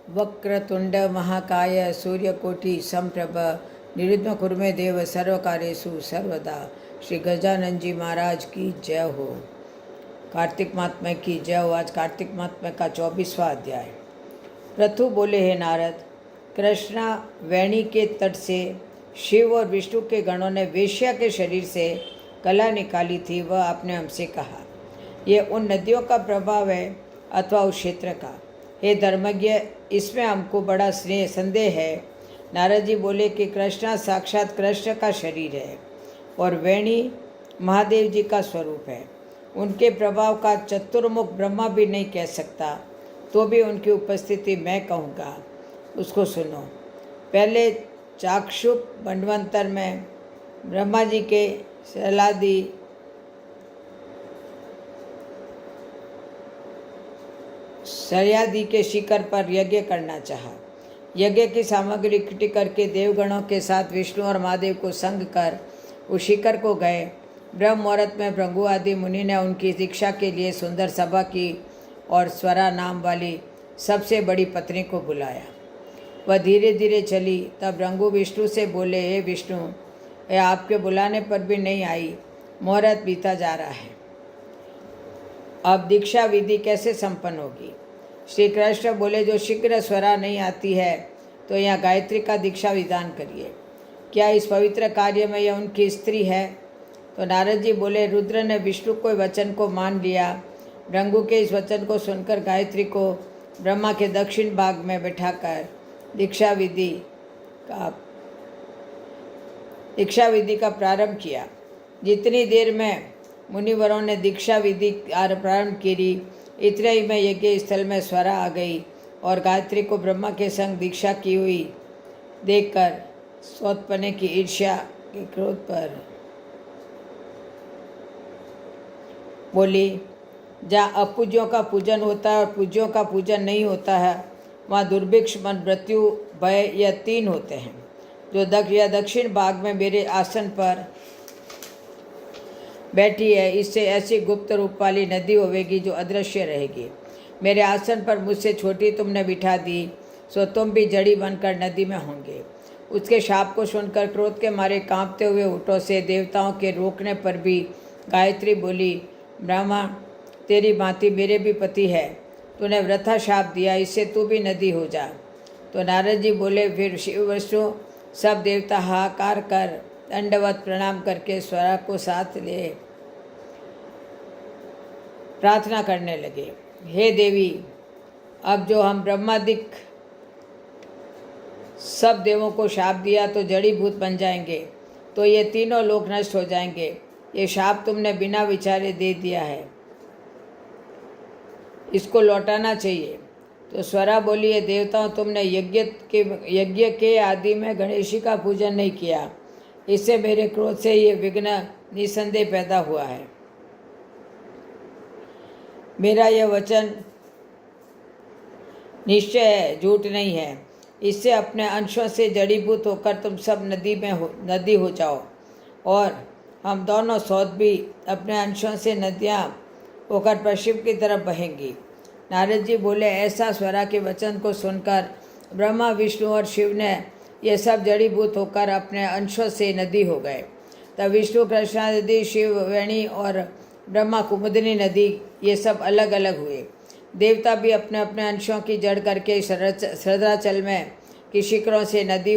वक्रतुंड महाकाय सूर्यकोटि समप्रभ निर्विघ्नं कुरु मे देव सर्वकार्येषु सर्वदा। श्री गजानन जी महाराज की जय हो। कार्तिक महात्म्य की जय हो। आज कार्तिक महात्म्य का 24वां अध्याय। प्रथु बोले, हे नारद, कृष्णा वेणी के तट से शिव और विष्णु के गणों ने वेश्या के शरीर से कला निकाली थी। वह आपने हमसे कहा, यह उन नदियों का प्रभाव है अथवा उस क्षेत्र का। हे धर्मज्ञ, इसमें हमको बड़ा संदेह है। नारद जी बोले कि कृष्णा साक्षात कृष्ण का शरीर है और वेणी महादेव जी का स्वरूप है। उनके प्रभाव का चतुर्मुख ब्रह्मा भी नहीं कह सकता, तो भी उनकी उपस्थिति मैं कहूँगा। उसको सुनो। पहले चाक्षुष मनवंतर में ब्रह्मा जी के सरियादि के शिखर पर यज्ञ करना चाहा। यज्ञ की सामग्री इकट्ठी करके देवगणों के साथ विष्णु और महादेव को संग कर उस शिखर को गए। ब्रह्म मुहूर्त में भृगु आदि मुनि ने उनकी दीक्षा के लिए सुंदर सभा की और स्वरा नाम वाली सबसे बड़ी पत्नी को बुलाया। वह धीरे धीरे चली। तब भृगु विष्णु से बोले, हे विष्णु, यह आपके बुलाने पर भी नहीं आई। मुहूर्त बीता जा रहा है, अब दीक्षा विधि कैसे संपन्न होगी? श्री कृष्ण बोले, जो शीघ्र स्वरा नहीं आती है तो यहाँ गायत्री का दीक्षा विधान करिए। क्या इस पवित्र कार्य में यह उनकी स्त्री है? तो नारद जी बोले, रुद्र ने विष्णु के वचन को मान लिया। भृगु के इस वचन को सुनकर गायत्री को ब्रह्मा के दक्षिण भाग में बैठाकर दीक्षा विधि का प्रारंभ किया। जितनी देर में मुनिवरों ने दीक्षा विधि प्रारंभ की, इतने ही में यज्ञ स्थल में स्वरा आ गई और गायत्री को ब्रह्मा के संग दीक्षा की हुई देखकर स्वोत्पन्न की ईर्ष्या के क्रोध पर बोली, जहाँ अपूज्यों का पूजन होता है और पूज्यों का पूजन नहीं होता है, वहाँ दुर्भिक्ष, मन, मृत्यु, भय, यह तीन होते हैं। जो दक्षिण भाग में मेरे आसन पर बैठी है, इससे ऐसी गुप्त रूप वाली नदी होवेगी जो अदृश्य रहेगी। मेरे आसन पर मुझसे छोटी तुमने बिठा दी, सो तुम भी जड़ी बनकर नदी में होंगे। उसके शाप को सुनकर क्रोध के मारे कांपते हुए होठों से देवताओं के रोकने पर भी गायत्री बोली, ब्रह्मा, तेरी भांति मेरे भी पति है। तूने वृथा शाप दिया, इससे तू भी नदी हो जा। तो नारद जी बोले, फिर शिव विष्णु सब देवता हाहाकार कर दंडवत प्रणाम करके स्वरा को साथ ले प्रार्थना करने लगे, हे देवी, अब जो हम ब्रह्मादिक सब देवों को शाप दिया तो जड़ीभूत बन जाएंगे, तो ये तीनों लोग नष्ट हो जाएंगे। ये शाप तुमने बिना विचारे दे दिया है, इसको लौटाना चाहिए। तो स्वरा बोली, ये देवताओं, तुमने यज्ञ के आदि में गणेशी का पूजन नहीं किया, इससे मेरे क्रोध से ये विघ्न निसंदेह पैदा हुआ है। मेरा यह वचन निश्चय है, झूठ नहीं है। इससे अपने अंशों से जड़ीभूत होकर तुम सब नदी हो जाओ और हम दोनों सौत भी अपने अंशों से नदियाँ होकर पश्चिम की तरफ बहेंगी। नारद जी बोले, ऐसा स्वरा के वचन को सुनकर ब्रह्मा, विष्णु और शिव ने ये सब जड़ीभूत होकर अपने अंशों से नदी हो गए। तब विष्णु कृष्णा नदी, शिव वेणी और ब्रह्मा कुमुदिनी नदी, ये सब अलग अलग हुए। देवता भी अपने अपने अंशों की जड़ करके श्रद्धाचल में की शिखरों से नदी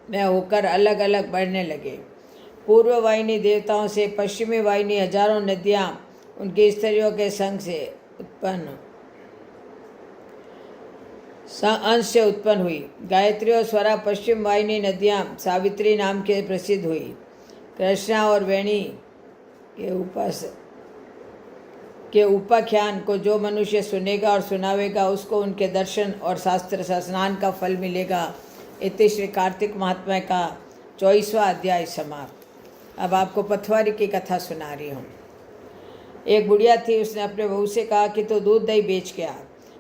में होकर अलग अलग बढ़ने लगे। पूर्व वाहिनी देवताओं से पश्चिमी वाहिनी हजारों नदियाँ उनकी स्त्रियों के संग से अंश से उत्पन्न हुई। गायत्री और स्वरा पश्चिम वाहिनी नदियाँ सावित्री नाम के प्रसिद्ध हुई। कृष्णा और वेणी के उपाख्यान को जो मनुष्य सुनेगा और सुनावेगा, उसको उनके दर्शन और शास्त्र स्नान का फल मिलेगा। इति श्री कार्तिक महात्म्य का 24वां अध्याय समाप्त। अब आपको पथवारी की कथा सुना रही हूँ। एक बुढ़िया थी, उसने अपने बहू से कहा कि तो दूध दही बेच के आ।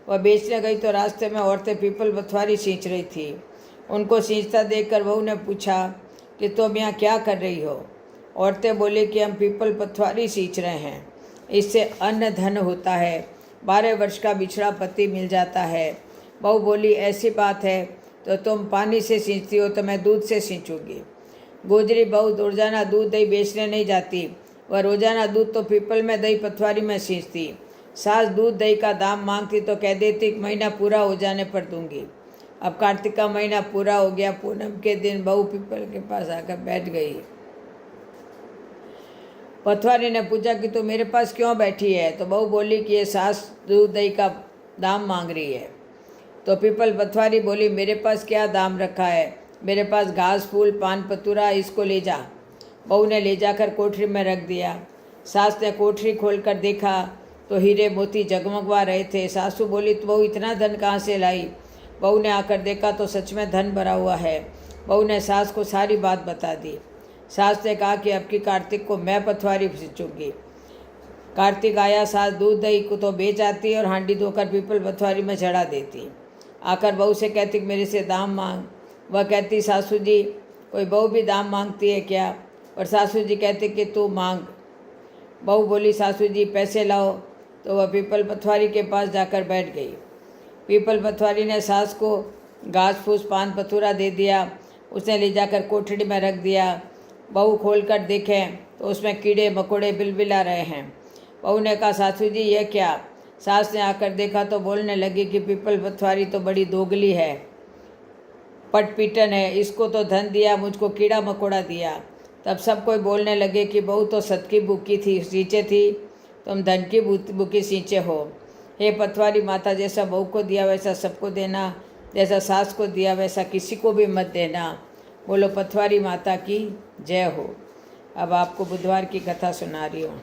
वह बेचने गई तो रास्ते में औरतें पीपल पथवारी सींच रही थी। उनको सींचता देखकर बहू ने पूछा कि तुम यहाँ क्या कर रही हो? औरतें बोली कि हम पीपल पथवारी सींच रहे हैं, इससे अन्न धन होता है, 12 वर्ष का बिछड़ा पति मिल जाता है, बहू बोली, ऐसी बात है तो तुम पानी से सींचती हो तो मैं दूध से सींचूंगी। गोजरी बहू रोजाना दूध दही बेचने नहीं जाती, वह रोजाना दूध तो पीपल में दही पथवारी में सींचती। सास दूध दही का दाम मांगती तो कह देती महीना पूरा हो जाने पर दूंगी। अब कार्तिक का महीना पूरा हो गया। पूनम के दिन बहू पीपल के पास आकर बैठ गई। पथवारी ने पूछा कि तू मेरे पास क्यों बैठी है? तो बहू बोली कि ये सास दूध दही का दाम मांग रही है। तो पीपल पथवारी बोली, मेरे पास क्या दाम रखा है? मेरे पास घास फूल पान पतूरा, इसको ले जा। बहू ने ले जाकर कोठरी में रख दिया। सास ने कोठरी खोलकर देखा तो हीरे मोती जगमगवा रहे थे। सासू बोली, तो बहू इतना धन कहाँ से लाई? बहू ने आकर देखा तो सच में धन भरा हुआ है। बहू ने सास को सारी बात बता दी। सास ने कहा कि अब की कार्तिक को मैं पथवारी सींचूंगी। कार्तिक आया, सास दूध दही को तो बेच आती और हांडी धोकर पीपल पथवारी में चढ़ा देती। आकर बहू से कहती मेरे से दाम मांग। वह कहती, सासू जी कोई बहू भी दाम मांगती है क्या? और सासू जी कहते कि तू मांग। बहू बोली, सासू जी पैसे लाओ। तो वह पीपल पथवारी के पास जाकर बैठ गई। पीपल पथवारी ने सास को घास फूस पान पथूरा दे दिया। उसने ले जाकर कोठड़ी में रख दिया। बहू खोलकर देखें तो उसमें कीड़े मकोड़े बिलबिला रहे हैं। बहू ने कहा, सासू जी ये क्या? सास ने आकर देखा तो बोलने लगी कि पीपल पथवारी तो बड़ी दोगली है, पटपीटन है, इसको तो धन दिया, मुझको कीड़ा मकोड़ा दिया। तब सब कोई बोलने लगे कि बहू तो सत की भूखी थी, सींचे थी, तुम धन की भूखी सींचे हो। हे पथवारी माता, जैसा बहू को दिया वैसा सबको देना, जैसा सास को दिया वैसा किसी को भी मत देना। बोलो पथवारी माता की जय हो। अब आपको बुधवार की कथा सुना रही हूँ।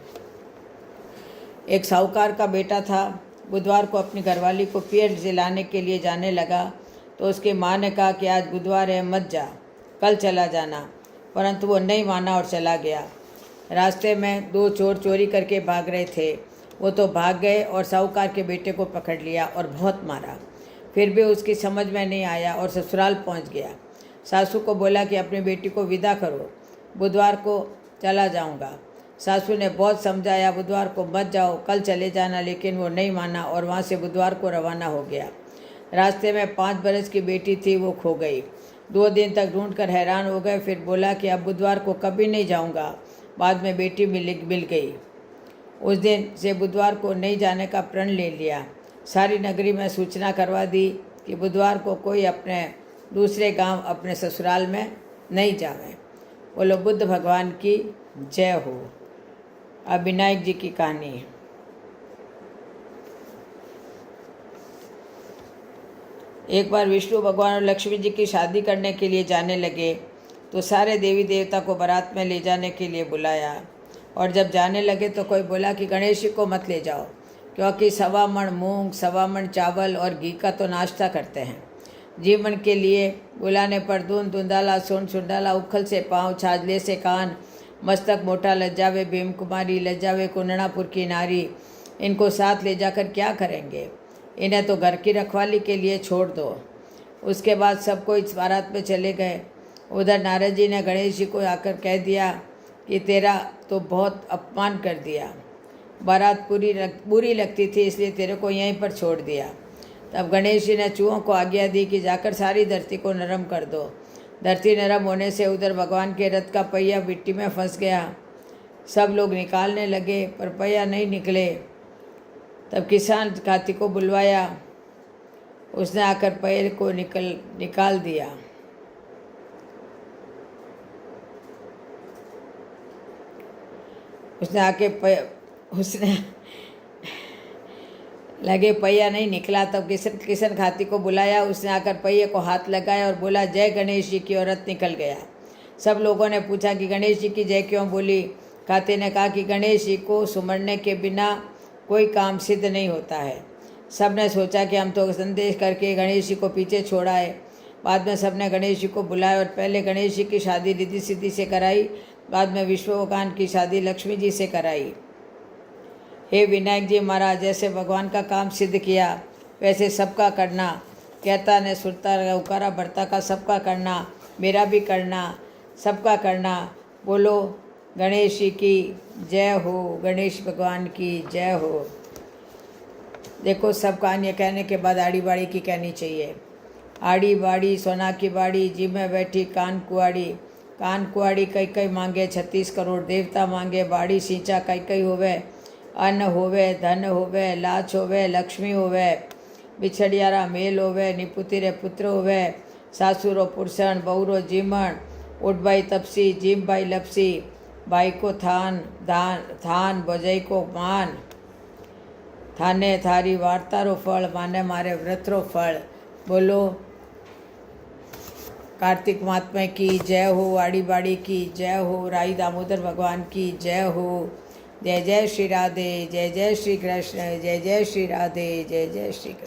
एक साहूकार का बेटा था। बुधवार को अपनी घरवाली को पियर दिलाने के लिए जाने लगा तो उसकी माँ ने कहा कि आज बुधवार है, मत जा, कल चला जाना। परंतु वो नहीं माना और चला गया। रास्ते में दो चोर चोरी करके भाग रहे थे। वो तो भाग गए और साहूकार के बेटे को पकड़ लिया और बहुत मारा। फिर भी उसकी समझ में नहीं आया और ससुराल पहुंच गया। सासू को बोला कि अपनी बेटी को विदा करो, बुधवार को चला जाऊंगा। सासू ने बहुत समझाया, बुधवार को मत जाओ, कल चले जाना, लेकिन वो नहीं माना और वहाँ से बुधवार को रवाना हो गया। रास्ते में 5 बरस की बेटी थी, वो खो गई। 2 दिन तक ढूंढकर हैरान हो गए। फिर बोला कि अब बुधवार को कभी नहीं जाऊंगा। बाद में बेटी मिल गई। उस दिन से बुधवार को नहीं जाने का प्रण ले लिया। सारी नगरी में सूचना करवा दी कि बुधवार को कोई अपने दूसरे गांव अपने ससुराल में नहीं जावे। बोलो बुद्ध भगवान की जय हो। अब विनायक जी की कहानी है। एक बार विष्णु भगवान और लक्ष्मी जी की शादी करने के लिए जाने लगे तो सारे देवी देवता को बारात में ले जाने के लिए बुलाया। और जब जाने लगे तो कोई बोला कि गणेश जी को मत ले जाओ, क्योंकि 1.25 मण मूंग, 1.25 मण चावल और घी का तो नाश्ता करते हैं। जीवन के लिए बुलाने पर दून दुंदाला, सोन सुंडाला, उखल से पाँव, छाजले से कान, मस्तक मोटा, लज्जावे भीम कुमारी, लज्जावे कुंडणापुर की नारी, इनको साथ ले जाकर क्या करेंगे? इन्हें तो घर की रखवाली के लिए छोड़ दो। उसके बाद सब कोई बारात में चले गए। उधर नारद जी ने गणेश जी को आकर कह दिया कि तेरा तो बहुत अपमान कर दिया, बारात बुरी लगती थी इसलिए तेरे को यहीं पर छोड़ दिया। तब गणेश जी ने चूहों को आज्ञा दी कि जाकर सारी धरती को नरम कर दो। धरती नरम होने से उधर भगवान के रथ का पहिया मिट्टी में फंस गया। सब लोग निकालने लगे पर पहिया नहीं निकले। तब किसान काती को बुलवाया, उसने आकर पहिए को निकाल दिया। उसने लगे पहिया नहीं निकला। तब किशन खाती को बुलाया, उसने आकर पहिए को हाथ लगाया और बोला जय गणेश जी की, और रथ निकल गया। सब लोगों ने पूछा कि गणेश जी की जय क्यों बोली? खाती ने कहा कि गणेश जी को सुमरने के बिना कोई काम सिद्ध नहीं होता है। सब ने सोचा कि हम तो संदेश करके गणेश जी को पीछे छोड़ाए। बाद में सब ने गणेश जी को बुलाया और पहले गणेश जी की शादी रिद्धि सिद्धि से कराई, बाद में विष्णु भगवान की शादी लक्ष्मी जी से कराई। हे विनायक जी महाराज, जैसे भगवान का काम सिद्ध किया वैसे सबका करना। कहता ने सुनता रहा, उकारा भरता का सबका करना, मेरा भी करना, सबका करना। बोलो गणेश जी की जय हो, गणेश भगवान की जय हो। देखो सब कहानियाँ कहने के बाद आड़ी बाड़ी की कहनी चाहिए। आड़ी बाड़ी सोना की बाड़ी, जी में बैठी कान कुआड़ी कई कई मांगे 36 करोड़ देवता मांगे। बाड़ी सींचा कई कई होवे, अन्न होवे धन होवे, लाच होवे लक्ष्मी होवे, बिछड़ियारा मेल होवे, निपुतिरे पुत्र होवे, सासुरो पुरसण बहुरो जीमण, उठबाई तपसी जीम बाई लपसी, बाई को थान भजई को मान, थाने थारी वार्तारो फल, माने मारे व्रतरो फल। बोलो कार्तिक महात्मा की जय हो, आड़ी बाड़ी की जय हो, राई दामोदर भगवान की जय हो। जय जय श्री राधे, जय जय श्री कृष्ण, जय जय श्री राधे, जय जय श्री कृष्ण।